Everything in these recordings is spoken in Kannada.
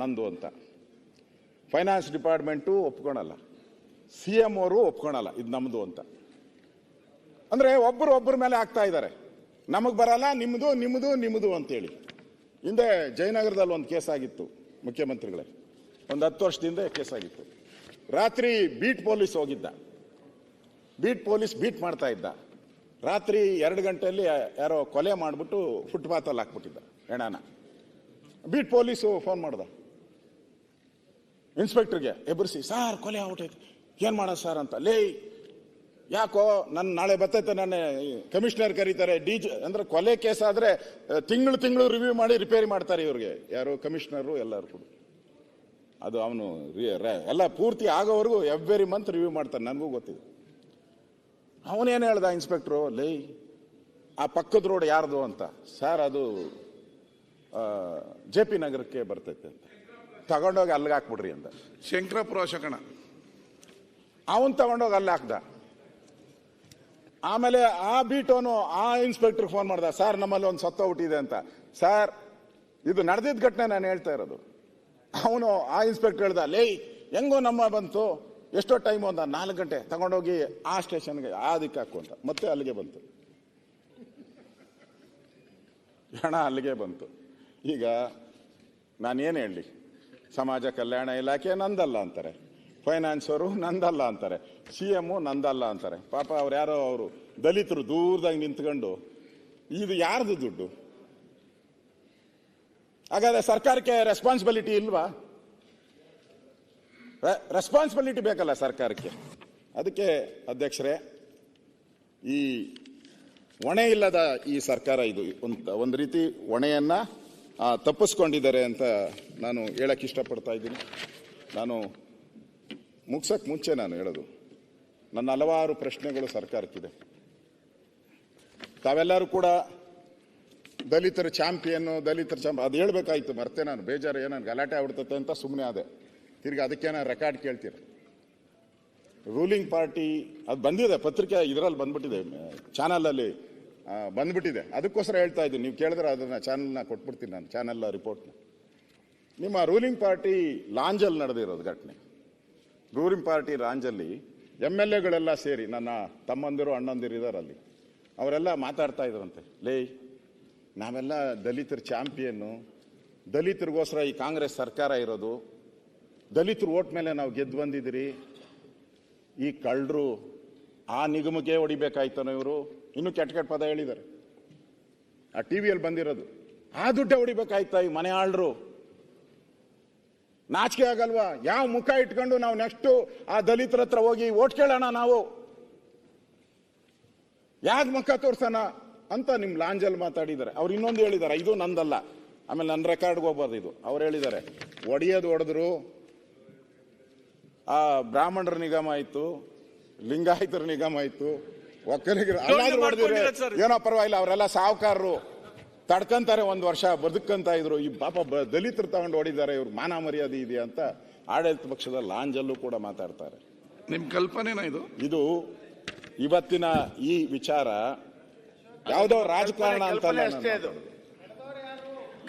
ನಂದು ಅಂತ. ಫೈನಾನ್ಸ್ ಡಿಪಾರ್ಟ್ಮೆಂಟು ಒಪ್ಕೊಳಲ್ಲ, CM ಅವರು ಒಪ್ಕೊಳಲ್ಲ ಇದು ನಮ್ಮದು ಅಂತ. ಅಂದರೆ ಒಬ್ಬರ ಮೇಲೆ ಆಗ್ತಾ ಇದ್ದಾರೆ, ನಮಗೆ ಬರಲ್ಲ, ನಿಮ್ಮದು ಅಂತೇಳಿ. ಹಿಂದೆ ಜಯನಗರದಲ್ಲಿ ಒಂದು ಕೇಸ್ ಆಗಿತ್ತು ಮುಖ್ಯಮಂತ್ರಿಗಳೇ, ಒಂದು 10 ವರ್ಷದಿಂದ ಕೇಸ್ ಆಗಿತ್ತು. ರಾತ್ರಿ ಬೀಟ್ ಪೊಲೀಸ್ ಹೋಗಿದ್ದ, ಬೀಟ್ ಮಾಡ್ತಾ ಇದ್ದ. ರಾತ್ರಿ 2 ಗಂಟೆಯಲ್ಲಿ ಯಾರೋ ಕೊಲೆ ಮಾಡಿಬಿಟ್ಟು ಫುಟ್ಪಾತಲ್ಲಿ ಹಾಕ್ಬಿಟ್ಟಿದ್ದ ಹೆಣನ. ಬೀಟ್ ಪೊಲೀಸು ಫೋನ್ ಮಾಡ್ದ ಇನ್ಸ್ಪೆಕ್ಟರ್ಗೆ, ಎಬ್ಬರಿಸಿ, ಸಾರ್ ಕೊಲೆ ಆಗ್ಬಿಟ್ಟೈತೆ, ಏನು ಮಾಡೋದು ಸರ್ ಅಂತ. ಲೇ ಯಾಕೋ ನನ್ನ ನಾಳೆ ಬರ್ತೈತೆ, ನನ್ನ ಕಮಿಷನರ್ ಕರೀತಾರೆ, ಅಂದ್ರೆ ಕೊಲೆ ಕೇಸ್ ಆದರೆ ತಿಂಗಳು ರಿವ್ಯೂ ಮಾಡಿ ರಿಪೇರಿ ಮಾಡ್ತಾರೆ ಇವ್ರಿಗೆ, ಯಾರು ಕಮಿಷನರು ಎಲ್ಲರೂ ಕೂಡ. ಅದು ಅವನು ಎಲ್ಲ ಪೂರ್ತಿ ಆಗೋವರೆಗೂ ಎವ್ರಿ ಮಂತ್ ರಿವ್ಯೂ ಮಾಡ್ತಾನೆ, ನನಗೂ ಗೊತ್ತಿದೆ. ಅವನೇನು ಹೇಳ್ದ ಇನ್ಸ್ಪೆಕ್ಟ್ರು, ಲೇ ಆ ಪಕ್ಕದ ರೋಡ್ ಯಾರ್ದು ಅಂತ. ಸರ್ ಅದು JP ನಗರಕ್ಕೆ ಬರ್ತೈತೆ ಅಂತ. ತಗೊಂಡೋಗಿ ಅಲ್ಲಿಗೆ ಹಾಕ್ಬಿಡ್ರಿ ಅಂತ. ಶಂಕರಪುರ ಶಕಣ ಅವನ್ ತಗೊಂಡೋಗಿ ಅಲ್ಲಿ ಹಾಕ್ದ. ಆಮೇಲೆ ಆ ಬೀಟೋನು ಆ ಇನ್ಸ್ಪೆಕ್ಟರ್ ಫೋನ್ ಮಾಡ್ದ, ಸರ್ ನಮ್ಮಲ್ಲಿ ಒಂದು ಸತ್ತೋಗ್ಬಿಟ್ಟಿದೆ ಅಂತ. ಸರ್ ಇದು ನಡೆದಿದ್ದ ಘಟನೆ ನಾನು ಹೇಳ್ತಾ ಇರೋದು. ಅವನು ಆ ಇನ್ಸ್ಪೆಕ್ಟರ್ ಹೇಳ್ದ, ಲೇ ಹೆಂಗೋ ನಮ್ಮ ಬಂತು, ಎಷ್ಟೋ ಟೈಮು ಅಂತ. 4 ಗಂಟೆ ತಗೊಂಡೋಗಿ ಆ ಸ್ಟೇಷನ್ಗೆ ಅದಕ್ಕೆ ಹಾಕು ಅಂತ. ಮತ್ತೆ ಅಲ್ಲಿಗೆ ಬಂತು ಹಣ, ಅಲ್ಲಿಗೆ ಬಂತು. ಈಗ ನಾನೇನು ಹೇಳಿ, ಸಮಾಜ ಕಲ್ಯಾಣ ಇಲಾಖೆ ನಂದಲ್ಲ ಅಂತಾರೆ, ಫೈನಾನ್ಸ್ ಅವರು ನಂದಲ್ಲ ಅಂತಾರೆ, CM ನಂದಲ್ಲ ಅಂತಾರೆ. ಪಾಪ ಅವ್ರು ಯಾರೋ ಅವರು ದಲಿತರು ದೂರದಾಗ ನಿಂತ್ಕೊಂಡು ಇದು ಯಾರ್ದು ದುಡ್ಡು? ಹಾಗಾದ್ರೆ ಸರ್ಕಾರಕ್ಕೆ ರೆಸ್ಪಾನ್ಸಿಬಿಲಿಟಿ ಇಲ್ವಾ? ರೆಸ್ಪಾನ್ಸಿಬಿಲಿಟಿ ಬೇಕಲ್ಲ ಸರ್ಕಾರಕ್ಕೆ. ಅದಕ್ಕೆ ಅಧ್ಯಕ್ಷರೇ, ಈ ಹೊಣೆ ಇಲ್ಲದ ಈ ಸರ್ಕಾರ ಇದು ಒಂದು ರೀತಿ ಹೊಣೆಯನ್ನ ತಪ್ಪಿಸ್ಕೊಂಡಿದ್ದಾರೆ ಅಂತ ನಾನು ಹೇಳಕ್ ಇಷ್ಟಪಡ್ತಾ ಇದ್ದೀನಿ. ನಾನು ಮುಗ್ಸಕ್ ಮುಂಚೆ ನಾನು ಹೇಳೋದು, ನನ್ನ ಹಲವಾರು ಪ್ರಶ್ನೆಗಳು ಸರ್ಕಾರಕ್ಕಿದೆ. ತಾವೆಲ್ಲರೂ ಕೂಡ ದಲಿತರ ಚಾಂಪಿಯನ್ ಅದು ಹೇಳ್ಬೇಕಾಯ್ತು, ಮರ್ತೆ ನಾನು. ಬೇಜಾರು, ಏನೋ ಗಲಾಟೆ ಆಗ್ಬಿಡ್ತತೆ ಅಂತ ಸುಮ್ಮನೆ ಆದೆ. ತಿರ್ಗಿ ಅದಕ್ಕೇನ ರೆಕಾರ್ಡ್ ಕೇಳ್ತೀರ. ರೂಲಿಂಗ್ ಪಾರ್ಟಿ ಅದು ಬಂದಿದೆ, ಪತ್ರಿಕೆ ಇದರಲ್ಲಿ ಬಂದ್ಬಿಟ್ಟಿದೆ, ಚಾನಲಲ್ಲಿ ಬಂದ್ಬಿಟ್ಟಿದೆ. ಅದಕ್ಕೋಸ್ಕರ ಹೇಳ್ತಾ ಇದ್ದೀನಿ, ನೀವು ಕೇಳಿದ್ರೆ ಅದನ್ನ ಚಾನಲ್ನ ಕೊಟ್ಬಿಡ್ತೀನಿ ನಾನು, ಚಾನಲ್ ರಿಪೋರ್ಟ್ನ. ನಿಮ್ಮ ರೂಲಿಂಗ್ ಪಾರ್ಟಿ ಲಾಂಜಲ್ಲಿ ನಡೆದಿರೋದು ಘಟನೆ. ರೂಲಿಂಗ್ ಪಾರ್ಟಿ ಲಾಂಜಲ್ಲಿ MLAಗಳೆಲ್ಲ ಸೇರಿ, ನನ್ನ ತಮ್ಮಂದಿರು ಅಣ್ಣಂದಿರು ಇದಾರಲ್ಲಿ, ಅವರೆಲ್ಲ ಮಾತಾಡ್ತಾ ಇದ್ರಂತೆ, ಲೇ ನಾವೆಲ್ಲ ದಲಿತರ ಚಾಂಪಿಯನ್ನು, ದಲಿತರಿಗೋಸ್ಕರ ಈ ಕಾಂಗ್ರೆಸ್ ಸರ್ಕಾರ ಇರೋದು, ದಲಿತರು ಓಟ್ ಮೇಲೆ ನಾವು ಗೆದ್ದು ಬಂದಿದ್ದೀರಿ, ಈ ಕಳ್ಳರು ಆ ನಿಗಮಕ್ಕೆ ಹೊಡಿಬೇಕಾಯ್ತಾನೋ ಇವರು, ಇನ್ನೂ ಕೆಟ್ಟ ಪದ ಹೇಳಿದ್ದಾರೆ. ಆ ಟಿವಿಯಲ್ಲಿ ಬಂದಿರೋದು, ಆ ದುಡ್ಡೇ ಹೊಡಿಬೇಕಾಯ್ತಾ ಈ ಮನೆ ಆಳ್ರು? ನಾಚಿಕೆ ಆಗಲ್ವಾ? ಯಾವ ಮುಖ ಇಟ್ಕೊಂಡು ನಾವು ನೆಕ್ಸ್ಟ್ ಆ ದಲಿತರ ಹತ್ರ ಹೋಗಿ ಓಟ್ ಕೇಳೋಣ? ನಾವು ಯಾಕೆ ಮುಖ ತೋರ್ಸೋಣ ಅಂತ ನಿಮ್ ಲಾಂಜಲ್ಲಿ ಮಾತಾಡಿದ್ದಾರೆ. ಅವ್ರು ಇನ್ನೊಂದು ಹೇಳಿದ್ದಾರೆ, ಇದು ನಂದಲ್ಲ, ಆಮೇಲೆ ನನ್ನ ರೆಕಾರ್ಡ್ಗೆ ಹೋಗ್ಬಾರ್ದು ಇದು. ಅವ್ರು ಹೇಳಿದ್ದಾರೆ, ಹೊಡೆದ್ರು ಆ ಬ್ರಾಹ್ಮಣರ ನಿಗಮ ಆಯ್ತು, ಲಿಂಗಾಯತರ ನಿಗಮ ಆಯ್ತು, ಒಕ್ಕಲಿಗರು ಅಲ್ಲಾದ್ರೂ ಹೊಡೆದಿದ್ರೆ ಏನೋ ಪರವಾಗಿಲ್ಲ, ಅವರೆಲ್ಲ ಸಾಹುಕಾರರು ತಡ್ಕಂತಾರೆ, 1 ವರ್ಷ ಬದುಕಂತ ಇದ್ರು. ಈ ಪಾಪ ದಲಿತರು ತಗೊಂಡು ಹೊಡಿದ್ದಾರೆ, ಇವ್ರು ಮಾನ ಮರ್ಯಾದೆ ಇದೆಯಾ ಅಂತ ಆಡಳಿತ ಪಕ್ಷದ ಲಾಂಜಲ್ಲೂ ಕೂಡ ಮಾತಾಡ್ತಾರೆ. ನಿಮ್ ಕಲ್ಪನೆನಾ ಇದು? ಇದು ಇವತ್ತಿನ ಈ ವಿಚಾರ ಯಾವುದೋ ರಾಜಕಾರಣ ಅಂತ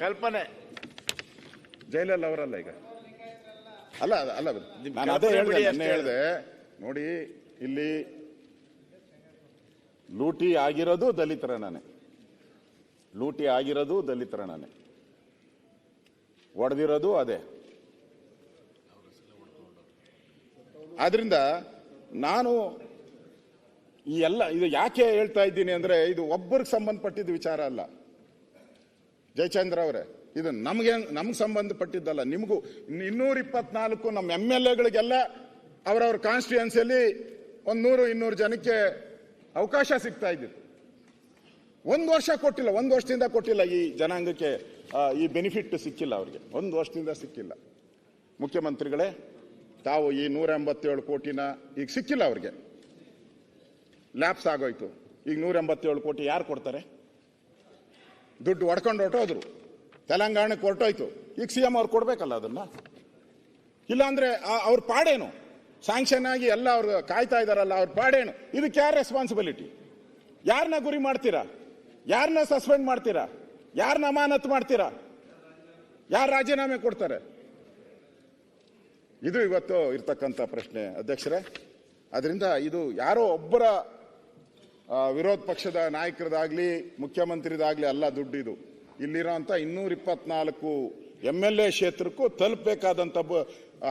ಕಲ್ಪನೆ. ಜೈಲಲ್ಲಿ ಅವರಲ್ಲ ಈಗ, ಅಲ್ಲ ನಾನು ಅದೇ ಹೇಳಿದೆ ನೋಡಿ, ಇಲ್ಲಿ ಲೂಟಿ ಆಗಿರೋದು ದಲಿತರ ನಾನೇ, ಹೊಡೆದಿರೋದು ಅದೇ. ಆದ್ರಿಂದ ನಾನು ಈ ಎಲ್ಲ ಇದು ಯಾಕೆ ಹೇಳ್ತಾ ಇದ್ದೀನಿ ಅಂದ್ರೆ, ಇದು ಒಬ್ಬರಿಗೆ ಸಂಬಂಧಪಟ್ಟಿದ್ದ ವಿಚಾರ ಅಲ್ಲ ಜಯಚಂದ್ರ ಅವರೇ, ಇದು ನಮ್ಗೆ ಸಂಬಂಧಪಟ್ಟಿದ್ದಲ್ಲ. ನಿಮಗೂ 224 ನಮ್ಮ MLAಗಳಿಗೆಲ್ಲ ಅವರವ್ರ ಕಾನ್ಸ್ಟಿಟ್ಯೂನ್ಸಿಯಲ್ಲಿ 100-200 ಜನಕ್ಕೆ ಅವಕಾಶ ಸಿಗ್ತಾ ಇದ್ದಿತ್ತು. 1 ವರ್ಷ ಕೊಟ್ಟಿಲ್ಲ, 1 ವರ್ಷದಿಂದ ಕೊಟ್ಟಿಲ್ಲ ಈ ಜನಾಂಗಕ್ಕೆ ಈ ಬೆನಿಫಿಟ್ ಸಿಕ್ಕಿಲ್ಲ ಅವ್ರಿಗೆ, 1 ವರ್ಷದಿಂದ ಸಿಕ್ಕಿಲ್ಲ. ಮುಖ್ಯಮಂತ್ರಿಗಳೇ, ತಾವು ಈ 187 ಕೋಟಿನ ಈಗ ಸಿಕ್ಕಿಲ್ಲ ಅವ್ರಿಗೆ, ಲ್ಯಾಪ್ಸ್ ಆಗೋಯ್ತು. ಈಗ 187 ಕೋಟಿ ಯಾರು ಕೊಡ್ತಾರೆ? ದುಡ್ಡು ಹೊಡ್ಕೊಂಡು ಹೊರಟೋದ್ರು, ತೆಲಂಗಾಣಕ್ಕೆ ಹೊರಟೋಯ್ತು. ಈಗ CM ಅವ್ರು ಕೊಡ್ಬೇಕಲ್ಲ ಅದನ್ನ. ಇಲ್ಲಾಂದ್ರೆ ಅವ್ರ ಪಾಡೇನು? ಸ್ಯಾಂಕ್ಷನ್ ಆಗಿ ಎಲ್ಲ ಅವ್ರು ಕಾಯ್ತಾ ಇದಾರಲ್ಲ, ಅವ್ರ ಪಾಡೇನು? ಇದಕ್ಕೆ ಯಾರು ರೆಸ್ಪಾನ್ಸಿಬಿಲಿಟಿ? ಯಾರನ್ನ ಗುರಿ ಮಾಡ್ತೀರಾ? ಯಾರನ್ನ ಸಸ್ಪೆಂಡ್ ಮಾಡ್ತೀರಾ? ಯಾರನ್ನ ಅಮಾನತು ಮಾಡ್ತೀರಾ? ಯಾರು ರಾಜೀನಾಮೆ ಕೊಡ್ತಾರೆ? ಇದು ಇವತ್ತು ಇರ್ತಕ್ಕಂಥ ಪ್ರಶ್ನೆ ಅಧ್ಯಕ್ಷರೇ. ಅದರಿಂದ ಇದು ಯಾರೋ ಒಬ್ಬರ ವಿರೋಧ ಪಕ್ಷದ ನಾಯಕರದಾಗ್ಲಿ ಮುಖ್ಯಮಂತ್ರಿದಾಗ್ಲಿ ಅಲ್ಲ ದುಡ್ಡಿದು. ಇಲ್ಲಿರೋಂಥ 224 MLA ಕ್ಷೇತ್ರಕ್ಕೂ ತಲುಪಬೇಕಾದಂಥ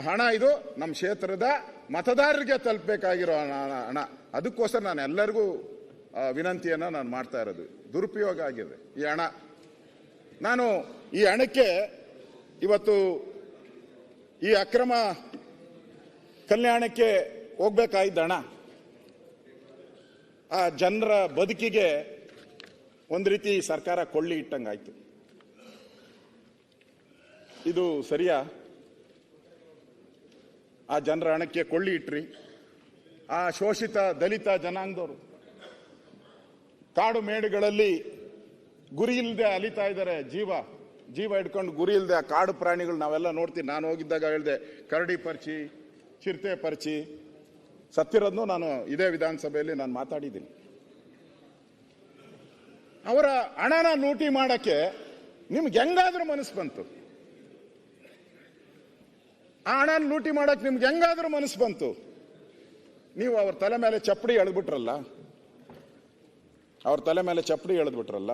ಹಣ ಇದು. ನಮ್ಮ ಕ್ಷೇತ್ರದ ಮತದಾರರಿಗೆ ತಲುಪಬೇಕಾಗಿರೋ ಹಣ. ಅದಕ್ಕೋಸ್ಕರ ನಾನು ಎಲ್ಲರಿಗೂ ವಿನಂತಿಯನ್ನು ನಾನು ಮಾಡ್ತಾ ಇರೋದು. ದುರುಪಯೋಗ ಆಗಿದೆ ಈ ಹಣ. ನಾನು ಈ ಹಣಕ್ಕೆ ಇವತ್ತು ಈ ಅಕ್ರಮ ಕಲ್ಯಾಣಕ್ಕೆ ಹೋಗ್ಬೇಕಾಗಿದ್ದ ಹಣ ಆ ಜನರ ಬದುಕಿಗೆ ಒಂದು ರೀತಿ ಸರ್ಕಾರ ಕೊಳ್ಳಿ ಇಟ್ಟಂಗಾಯ್ತು. ಇದು ಸರಿಯಾ? ಆ ಜನರ ಹಣಕ್ಕೆ ಕೊಳ್ಳಿ ಇಟ್ರಿ. ಆ ಶೋಷಿತ ದಲಿತ ಜನಾಂಗದವರು ಕಾಡು ಮೇಡುಗಳಲ್ಲಿ ಗುರಿ ಇಲ್ಲದೆ ಅಲಿತಾ ಇದ್ದಾರೆ. ಜೀವ ಹಿಡ್ಕೊಂಡು ಗುರಿ ಇಲ್ಲದೆ ಆ ಕಾಡು ಪ್ರಾಣಿಗಳು ನಾವೆಲ್ಲ ನೋಡ್ತೀವಿ. ನಾನು ಹೋಗಿದ್ದಾಗ ಹೇಳಿದೆ, ಕರಡಿ ಪರ್ಚಿ, ಚಿರತೆ ಪರ್ಚಿ ಸತ್ತಿರೋದನ್ನು ನಾನು ಇದೇ ವಿಧಾನಸಭೆಯಲ್ಲಿ ನಾನು ಮಾತಾಡಿದ್ದೀನಿ. ಅವರ ಹಣನ ಲೂಟಿ ಮಾಡಕ್ಕೆ ನಿಮ್ಗೆ ಹೆಂಗಾದ್ರೂ ಮನಸ್ಸು ಬಂತು? ಆ ಹಣನ ಲೂಟಿ ಮಾಡಕ್ಕೆ ನಿಮ್ಗೆ ಹೆಂಗಾದ್ರೂ ಮನಸ್ಸು ಬಂತು? ನೀವು ಅವ್ರ ತಲೆ ಮೇಲೆ ಚಪ್ಪಡಿ ಎಳೆದ್ಬಿಟ್ರಲ್ಲ. ಅವ್ರ ತಲೆ ಮೇಲೆ ಚಪ್ಪಡಿ ಎಳೆದ್ಬಿಟ್ರಲ್ಲ.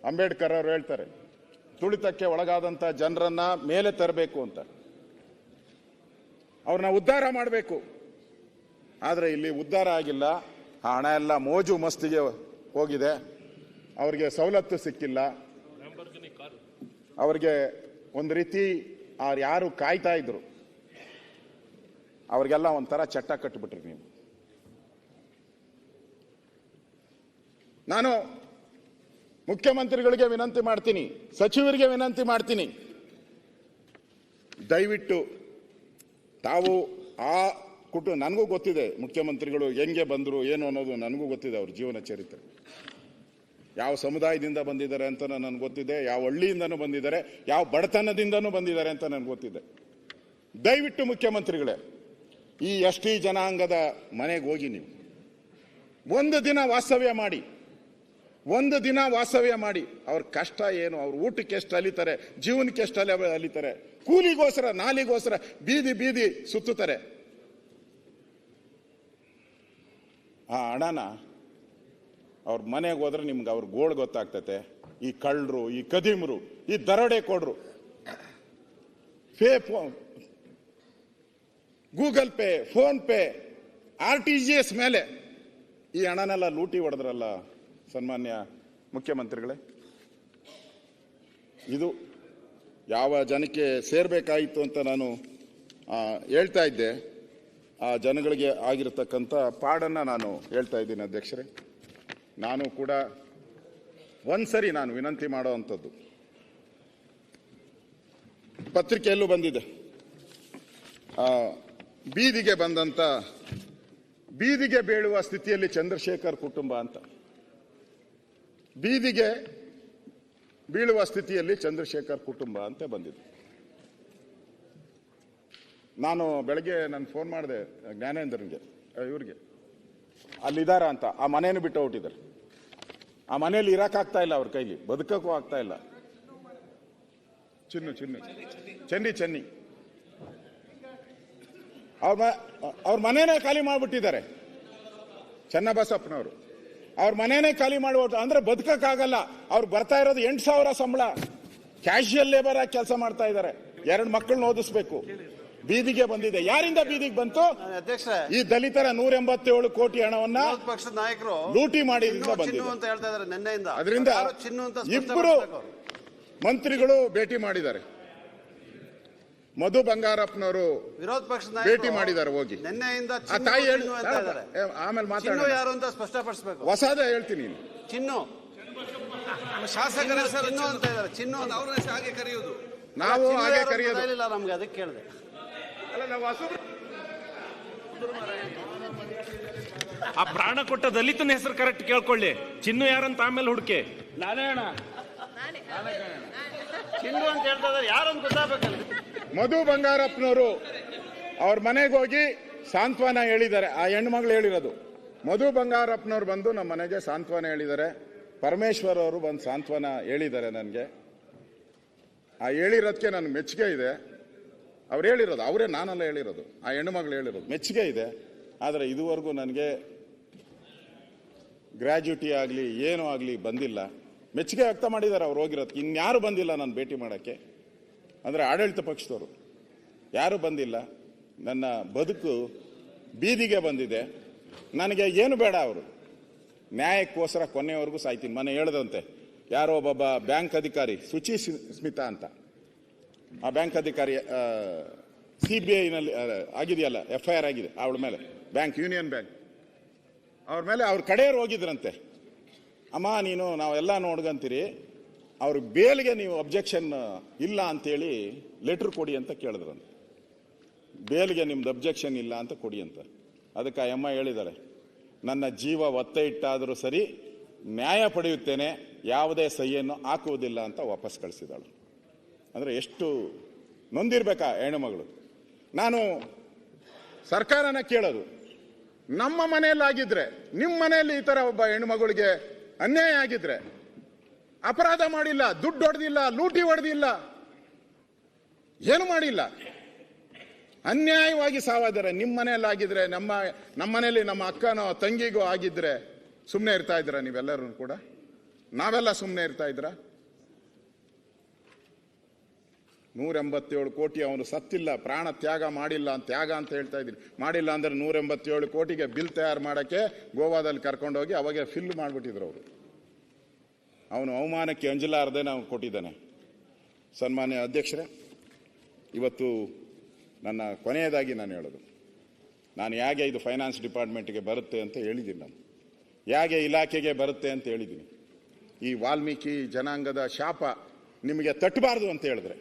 ಅಂಬೇಡ್ಕರ್ ಅವರು ಹೇಳ್ತಾರೆ, ತುಳಿತಕ್ಕೆ ಒಳಗಾದಂತ ಜನರನ್ನ ಮೇಲೆ ತರಬೇಕು ಅಂತ, ಅವ್ರನ್ನ ಉದ್ಧಾರ ಮಾಡಬೇಕು. ಆದರೆ ಇಲ್ಲಿ ಉದ್ಧಾರ ಆಗಿಲ್ಲ. ಆ ಹಣ ಎಲ್ಲ ಮೋಜು ಮಸ್ತಿಗೆ ಹೋಗಿದೆ. ಅವ್ರಿಗೆ ಸವಲತ್ತು ಸಿಕ್ಕಿಲ್ಲ. ಅವ್ರಿಗೆ ಒಂದು ರೀತಿ ಅವ್ರು ಯಾರು ಕಾಯ್ತಾ ಇದ್ರು ಅವ್ರಿಗೆಲ್ಲ ಒಂಥರ ಚಟ್ಟ ಕಟ್ಟಿಬಿಟ್ರಿ ನೀವು. ನಾನು ಮುಖ್ಯಮಂತ್ರಿಗಳಿಗೆ ವಿನಂತಿ ಮಾಡ್ತೀನಿ, ಸಚಿವರಿಗೆ ವಿನಂತಿ ಮಾಡ್ತೀನಿ, ದಯವಿಟ್ಟು ತಾವು ಆ ನನಗೂ ಗೊತ್ತಿದೆ ಮುಖ್ಯಮಂತ್ರಿಗಳು ಹೆಂಗೆ ಬಂದರು ಏನು ಅನ್ನೋದು ನನಗೂ ಗೊತ್ತಿದೆ. ಅವ್ರ ಜೀವನ ಚರಿತ್ರೆ, ಯಾವ ಸಮುದಾಯದಿಂದ ಬಂದಿದ್ದಾರೆ ಅಂತ ನನಗೆ ಗೊತ್ತಿದೆ, ಯಾವ ಹಳ್ಳಿಯಿಂದನೂ ಬಂದಿದ್ದಾರೆ, ಯಾವ ಬಡತನದಿಂದನೂ ಬಂದಿದ್ದಾರೆ ಅಂತ ನನಗೆ ಗೊತ್ತಿದೆ. ದಯವಿಟ್ಟು ಮುಖ್ಯಮಂತ್ರಿಗಳೇ, ಈ ST ಜನಾಂಗದ ಮನೆಗೆ ಹೋಗಿ ನೀವು ಒಂದು ದಿನ ವಾಸ್ತವ್ಯ ಮಾಡಿ. ಅವ್ರ ಕಷ್ಟ ಏನು, ಅವ್ರ ಊಟಕ್ಕೆ ಎಷ್ಟು ಅಲಿತಾರೆ, ಜೀವನಕ್ಕೆ ಎಷ್ಟು ಅಲಿತಾರೆ, ಕೂಲಿಗೋಸ್ಕರ ನಾಲಿಗೋಸ್ಕರ ಬೀದಿ ಸುತ್ತುತ್ತಾರೆ. ಆ ಹಣನ ಅವ್ರ ಮನೆಗೆ ಹೋದ್ರೆ ನಿಮ್ಗೆ ಅವ್ರ ಗೋಳು ಗೊತ್ತಾಗ್ತತೆ. ಈ ಕಳ್ಳರು, ಈ ಕದೀಮರು, ಈ ದರೋಡೆ ಕೊಡ್ರು, Google Pay, PhonePe, RTGS ಮೇಲೆ ಈ ಹಣನೆಲ್ಲ ಲೂಟಿ ಹೊಡೆದ್ರಲ್ಲ ಸನ್ಮಾನ್ಯ ಮುಖ್ಯಮಂತ್ರಿಗಳೇ. ಇದು ಯಾವ ಜನಕ್ಕೆ ಸೇರ್ಬೇಕಾಯಿತು ಅಂತ ನಾನು ಹೇಳ್ತಾ ಇದ್ದೆ. ಆ ಜನಗಳಿಗೆ ಆಗಿರತಕ್ಕಂಥ ಪಾಡನ್ನು ನಾನು ಹೇಳ್ತಾ ಇದ್ದೀನಿ ಅಧ್ಯಕ್ಷರೇ. ನಾನು ಕೂಡ ಒಂದ್ಸರಿ ನಾನು ವಿನಂತಿ ಮಾಡುವಂಥದ್ದು, ಪತ್ರಿಕೆಯಲ್ಲೂ ಬಂದಿದೆ, ಬೀದಿಗೆ ಬೀಳುವ ಸ್ಥಿತಿಯಲ್ಲಿ ಚಂದ್ರಶೇಖರ್ ಕುಟುಂಬ ಅಂತ. ಬೀದಿಗೆ ಬೀಳುವ ಸ್ಥಿತಿಯಲ್ಲಿ ಚಂದ್ರಶೇಖರ್ ಕುಟುಂಬ ಅಂತ ಬಂದಿದೆ. ನಾನು ಬೆಳಗ್ಗೆ ನಾನು ಫೋನ್ ಮಾಡಿದೆ ಜ್ಞಾನೇಂದ್ರನ್ಗೆ, ಇವ್ರಿಗೆ ಅಲ್ಲಿದ್ದಾರ ಅಂತ. ಆ ಮನೇನು ಬಿಟ್ಟು ಹೊಟ್ಟಿದ್ದಾರೆ. ಆ ಮನೆಯಲ್ಲಿ ಇರಕ್ಕಾಗ್ತಾ ಇಲ್ಲ, ಅವ್ರ ಕೈಲಿ ಬದುಕಕ್ಕೂ ಆಗ್ತಾ ಇಲ್ಲ. ಚೆನ್ನಿ ಅವ್ರ ಮನೇನೇ ಖಾಲಿ ಮಾಡಿಬಿಟ್ಟಿದ್ದಾರೆ. ಚನ್ನಬಸಪ್ಪನವರು ಅವ್ರ ಮನೇನೇ ಖಾಲಿ ಮಾಡ್ಬಿಟ್ಟು, ಅಂದ್ರೆ ಬದುಕಕ್ಕಾಗಲ್ಲ. ಅವ್ರು ಬರ್ತಾ ಇರೋದು 8,000 ಸಂಬಳ, ಕ್ಯಾಶುಯಲ್ ಲೇಬರ್ ಆಗಿ ಕೆಲಸ ಮಾಡ್ತಾ ಇದ್ದಾರೆ. 2 ಮಕ್ಕಳನ್ನ ಓದಿಸ್ಬೇಕು. ಬೀದಿಗೆ ಬಂದಿದೆ. ಯಾರಿಂದ ಬೀದಿಗೆ ಬಂತು? ಈ ದಲಿತರ 187 ಕೋಟಿ ಹಣವನ್ನ ಪಕ್ಷದ ನಾಯಕರು ಲೂಟಿ ಮಾಡಿದ್ರಿಂದ ಬಂದಿದೆ ಅಂತ ಹೇಳ್ತಾ ಇದ್ದಾರೆ ನಿನ್ನೆಯಿಂದ. ಅದರಿಂದ ಇಬ್ಬರು ಮಂತ್ರಿಗಳು ಭೇಟಿ ಮಾಡಿದ್ದಾರೆ. ಮಧು ಬಂಗಾರಪ್ಪನವರು ವಿರೋಧ ಪಕ್ಷದ ಭೇಟಿ ಮಾಡಿದ್ದಾರೆ. ಹೋಗಿ ನಿನ್ನೆಯಿಂದ ಆ ತಾಯಿ ಆಮೇಲೆ ಮಾತಾಡೋಣ. ಯಾರು ಅಂತ ಸ್ಪಷ್ಟಪಡಿಸಬೇಕು. ಹೊಸದೇ ಹೇಳ್ತೀನಿ. ಚಿನ್ನು ಶಾಸಕರ ಚಿನ್ನು ಅಂತ ಇದ್ದಾರೆ. ಚಿನ್ನು ಅವ್ರನ್ನ ಹಾಗೆ ಕರೆಯೋದು, ನಾವು ಹಾಗೆ ಕರೆಯೋದು. ನಮ್ಗೆ ಅದಕ್ಕೆ ಕೇಳಿದೆ. ಆ ಪ್ರಾಣ ಕೊಟ್ಟ ದಲಿತನ ಹೆಸರು ಕರೆಕ್ಟ್ ಕೇಳ್ಕೊಳ್ಳಿ. ಚಿನ್ನು ಯಾರಂತ ಆಮೇಲೆ ಹುಡುಕೆ. ನಾನೇ ಅಣ್ಣ ಚಿನ್ನು ಅಂತ ಹೇಳ್ತಾ ಇದ್ದಾರೆ. ಯಾರು ಅಂತ ಗೊತ್ತಾಗಬೇಕಲ್ಲ. ಮಧು ಬಂಗಾರಪ್ಪನವರು ಅವ್ರ ಮನೆಗೆ ಹೋಗಿ ಸಾಂತ್ವನ ಹೇಳಿದ್ದಾರೆ. ಆ ಹೆಣ್ಮಗಳು ಹೇಳಿರೋದು. ಮಧು ಬಂಗಾರಪ್ಪನವ್ರು ಬಂದು ನಮ್ಮ ಮನೆಗೆ ಸಾಂತ್ವನ ಹೇಳಿದ್ದಾರೆ. ಪರಮೇಶ್ವರ್ ಅವರು ಬಂದು ಸಾಂತ್ವನ ಹೇಳಿದ್ದಾರೆ ನನಗೆ. ಆ ಹೇಳಿರೋದಕ್ಕೆ ನನಗೆ ಮೆಚ್ಚುಗೆ ಇದೆ. ಅವ್ರು ಹೇಳಿರೋದು, ಅವರೇ, ನಾನೆಲ್ಲ ಹೇಳಿರೋದು, ಆ ಹೆಣ್ಣುಮಗಳು ಹೇಳಿರೋದು. ಮೆಚ್ಚುಗೆ ಇದೆ. ಆದರೆ ಇದುವರೆಗೂ ನನಗೆ ಗ್ರ್ಯಾಜುಟಿ ಆಗಲಿ ಏನೂ ಆಗಲಿ ಬಂದಿಲ್ಲ. ಮೆಚ್ಚುಗೆ ವ್ಯಕ್ತ ಮಾಡಿದ್ದಾರೆ ಅವ್ರು ಹೋಗಿರೋದಕ್ಕೆ. ಇನ್ಯಾರು ಬಂದಿಲ್ಲ ನಾನು ಭೇಟಿ ಮಾಡೋಕ್ಕೆ, ಅಂದರೆ ಆಡಳಿತ ಪಕ್ಷದವರು ಯಾರೂ ಬಂದಿಲ್ಲ. ನನ್ನ ಬದುಕು ಬೀದಿಗೆ ಬಂದಿದೆ. ನನಗೆ ಏನು ಬೇಡ, ಅವರು ನ್ಯಾಯಕ್ಕೋಸ್ಕರ ಕೊನೆಯವರೆಗೂ ಸಾಯ್ತೀನಿ. ಮನೆ ಹೇಳ್ದಂತೆ ಯಾರೋ ಒಬ್ಬ ಬ್ಯಾಂಕ್ ಅಧಿಕಾರಿ ಸುಚಿ ಸ್ಮಿತಾ ಅಂತ, ಆ ಬ್ಯಾಂಕ್ ಅಧಿಕಾರಿ CBI-ನಲ್ಲಿ ಆಗಿದೆಯಲ್ಲ, FIR ಆಗಿದೆ ಅವಳ ಮೇಲೆ, ಬ್ಯಾಂಕ್, ಯೂನಿಯನ್ ಬ್ಯಾಂಕ್, ಅವ್ರ ಮೇಲೆ ಅವ್ರ ಕಡೆಯವ್ರು ಹೋಗಿದ್ರಂತೆ. ಅಮ್ಮ ನೀನು ನಾವೆಲ್ಲ ನೋಡ್ಕಂತೀರಿ, ಅವ್ರ ಬೇಲ್ಗೆ ನೀವು ಅಬ್ಜೆಕ್ಷನ್ ಇಲ್ಲ ಅಂತೇಳಿ ಲೆಟ್ರ್ ಕೊಡಿ ಅಂತ ಕೇಳಿದ್ರಂತೆ. ಬೇಲ್ಗೆ ನಿಮ್ದು ಅಬ್ಜೆಕ್ಷನ್ ಇಲ್ಲ ಅಂತ ಕೊಡಿ ಅಂತ. ಅದಕ್ಕೆ ಆ ಅಮ್ಮ ಹೇಳಿದಾಳೆ, ನನ್ನ ಜೀವ ಒತ್ತೆ ಇಟ್ಟಾದರೂ ಸರಿ ನ್ಯಾಯ ಪಡೆಯುತ್ತೇನೆ, ಯಾವುದೇ ಸಹಿಯನ್ನು ಹಾಕುವುದಿಲ್ಲ ಅಂತ ವಾಪಸ್ ಕಳಿಸಿದಾಳು. ಅಂದರೆ ಎಷ್ಟು ನೊಂದಿರ್ಬೇಕಾ ಹೆಣ್ಣುಮಗಳು. ನಾನು ಸರ್ಕಾರನ ಕೇಳೋದು, ನಮ್ಮ ಮನೆಯಲ್ಲಾಗಿದ್ರೆ, ನಿಮ್ಮ ಮನೆಯಲ್ಲಿ ಈ ಥರ ಒಬ್ಬ ಹೆಣ್ಣುಮಗಳಿಗೆ ಅನ್ಯಾಯ ಆಗಿದ್ರೆ, ಅಪರಾಧ ಮಾಡಿಲ್ಲ, ದುಡ್ಡು ಹೊಡೆದಿಲ್ಲ, ಲೂಟಿ ಹೊಡೆದಿಲ್ಲ, ಏನು ಮಾಡಿಲ್ಲ, ಅನ್ಯಾಯವಾಗಿ ಸಾವಾದರೆ ನಿಮ್ಮ ಮನೆಯಲ್ಲಾಗಿದ್ರೆ, ನಮ್ಮ ಮನೆಯಲ್ಲಿ ನಮ್ಮ ಅಕ್ಕನೋ ತಂಗಿಗೋ ಆಗಿದ್ರೆ ಸುಮ್ಮನೆ ಇರ್ತಾ ಇದ್ದೀರಾ ನೀವೆಲ್ಲರೂ ಕೂಡ? ನಾವೆಲ್ಲ ಸುಮ್ಮನೆ ಇರ್ತಾ ಇದ್ರ? 187 ಕೋಟಿ ಅವನು ಸತ್ತಿಲ್ಲ, ಪ್ರಾಣ ತ್ಯಾಗ ಮಾಡಿಲ್ಲ, ತ್ಯಾಗ ಅಂತ ಹೇಳ್ತಾ ಇದ್ದೀನಿ. ಮಾಡಿಲ್ಲ ಅಂದ್ರೆ 187 ಕೋಟಿಗೆ ಬಿಲ್ ತಯಾರು ಮಾಡೋಕ್ಕೆ ಗೋವಾದಲ್ಲಿ ಕರ್ಕೊಂಡೋಗಿ ಅವಾಗ ಫಿಲ್ ಮಾಡಿಬಿಟ್ಟಿದ್ರು ಅವರು. ಅವನು ಅವಮಾನಕ್ಕೆ ಅಂಜಲಾರದೆ ನಾವು ಕೊಟ್ಟಿದ್ದಾನೆ. ಸನ್ಮಾನ್ಯ ಅಧ್ಯಕ್ಷರೇ, ಇವತ್ತು ನನ್ನ ಕೊನೆಯದಾಗಿ ನಾನು ಹೇಳೋದು, ನಾನು ಹೇಗೆ ಇದು ಫೈನಾನ್ಸ್ ಡಿಪಾರ್ಟ್ಮೆಂಟ್ಗೆ ಬರುತ್ತೆ ಅಂತ ಹೇಳಿದ್ದೀನಿ, ನಾನು ಹೇಗೆ ಇಲಾಖೆಗೆ ಬರುತ್ತೆ ಅಂತ ಹೇಳಿದ್ದೀನಿ. ಈ ವಾಲ್ಮೀಕಿ ಜನಾಂಗದ ಶಾಪ ನಿಮಗೆ ತಟ್ಟಬಾರ್ದು ಅಂತ ಹೇಳಿದ್ರೆ,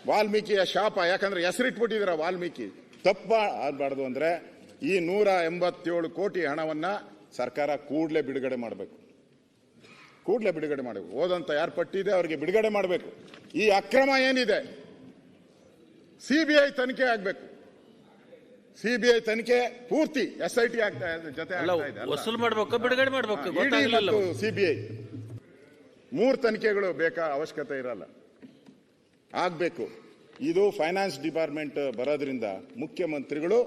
ವಾಲ್ಮೀಕಿಯ ಶಾಪ, ಯಾಕಂದ್ರೆ ಹೆಸರಿಟ್ಬಿಟ್ಟಿದ್ದೀರ ವಾಲ್ಮೀಕಿ, ತಪ್ಪ ಆಗಬಾರ್ದು ಅಂದ್ರೆ ಈ 187 ಕೋಟಿ ಹಣವನ್ನ ಸರ್ಕಾರ ಕೂಡಲೇ ಬಿಡುಗಡೆ ಮಾಡಬೇಕು. ಕೂಡಲೇ ಬಿಡುಗಡೆ ಮಾಡಬೇಕು. ಓದಂತ ಯಾರು ಪಟ್ಟಿದೆ ಅವರಿಗೆ ಬಿಡುಗಡೆ ಮಾಡಬೇಕು. ಈ ಅಕ್ರಮ ಏನಿದೆ CBI ತನಿಖೆ ಆಗಬೇಕು. CBI ತನಿಖೆ ಪೂರ್ತಿ SIT ಆಗ್ತಾ ಇದೆ, ಜೊತೆ ವಸೂಲು ಮಾಡಬೇಕು, ಬಿಡುಗಡೆ ಮಾಡಬೇಕು. CBI 3 ತನಿಖೆಗಳು ಬೇಕಾ ಅವಶ್ಯಕತೆ ಇರಲ್ಲ, ಆಗ್ಬೇಕು. ಇದು ಫೈನಾನ್ಸ್ ಡಿಪಾರ್ಟ್ಮೆಂಟ್ ಬರೋದ್ರಿಂದ ಮುಖ್ಯಮಂತ್ರಿಗಳು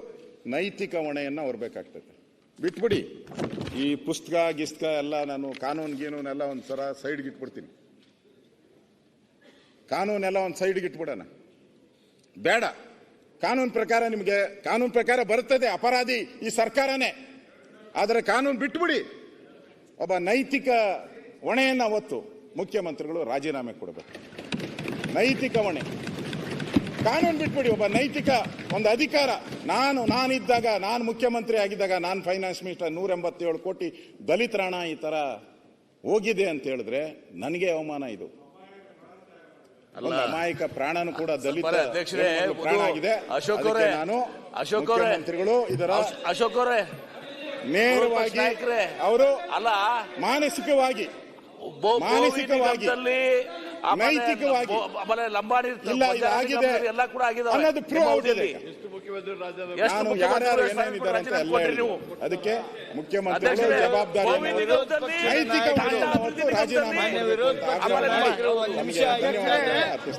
ನೈತಿಕ ಹೊಣೆಯನ್ನ ಹೊರಬೇಕಾಗ್ತದೆ. ಬಿಟ್ಬಿಡಿ ಈ ಪುಸ್ತಕ ಗಿಸ್ತಕ ಎಲ್ಲ, ನಾನು ಕಾನೂನೆಲ್ಲ ಒಂದ್ಸಲ ಸೈಡ್ಗೆ ಇಟ್ಬಿಡ್ತೀನಿ. ಕಾನೂನೆಲ್ಲ ಒಂದು ಸೈಡ್ಗೆ ಇಟ್ಬಿಡೋಣ, ಬೇಡ. ಕಾನೂನು ಪ್ರಕಾರ ನಿಮಗೆ ಕಾನೂನು ಪ್ರಕಾರ ಬರುತ್ತದೆ, ಅಪರಾಧಿ ಈ ಸರ್ಕಾರನೇ. ಆದರೆ ಕಾನೂನು ಬಿಟ್ಬಿಡಿ. ಒಬ್ಬ ನೈತಿಕ ಹೊಣೆಯನ್ನ ಹೊತ್ತು ಮುಖ್ಯಮಂತ್ರಿಗಳು ರಾಜೀನಾಮೆ ಕೊಡಬೇಕು. ನೈತಿಕ ಹೊಣೆ, ಕಾನೂನು ಬಿಟ್ಬಿಡಿ. ಒಬ್ಬ ನೈತಿಕ ಒಂದು ಅಧಿಕಾರ, ನಾನಿದ್ದಾಗ, ನಾನು ಮುಖ್ಯಮಂತ್ರಿ ಆಗಿದ್ದಾಗ, ನಾನು ಫೈನಾನ್ಸ್ ಮಿನಿಸ್ಟರ್, 187 ಕೋಟಿ ದಲಿತರ ಹಣ ಈ ತರ ಹೋಗಿದೆ ಅಂತ ಹೇಳಿದ್ರೆ ನನಗೆ ಅವಮಾನ. ಇದು ಒಂದು ಅಮಾಯಕ ಪ್ರಾಣನು ಕೂಡ ದಲಿತ ಪ್ರಾಣ ಆಗಿದೆ. ನಾನು ಮುಖ್ಯಮಂತ್ರಿಗಳು ಇದರ ನೇರವಾಗಿ ಅವರು ಮಾನಸಿಕವಾಗಿ ನೈತಿಕವಾಗಿ ಇಲ್ಲ ಇದಾಗಿದೆ ಅನ್ನೋದು ಪ್ರೂವ್ ಆಗಿದೆ. ನಾನು ಯಾರ್ಯಾರು ಏನೇನಿದ್ದಾರೆ ಅಂತ ಎಲ್ಲ ಹೇಳಿ, ಅದಕ್ಕೆ ಮುಖ್ಯಮಂತ್ರಿಗಳು ಜವಾಬ್ದಾರಿ ನೈತಿಕ ರಾಜೀನಾಮೆ ಧನ್ಯವಾದ ಅರ್ಪಿಸ್ತಾರೆ.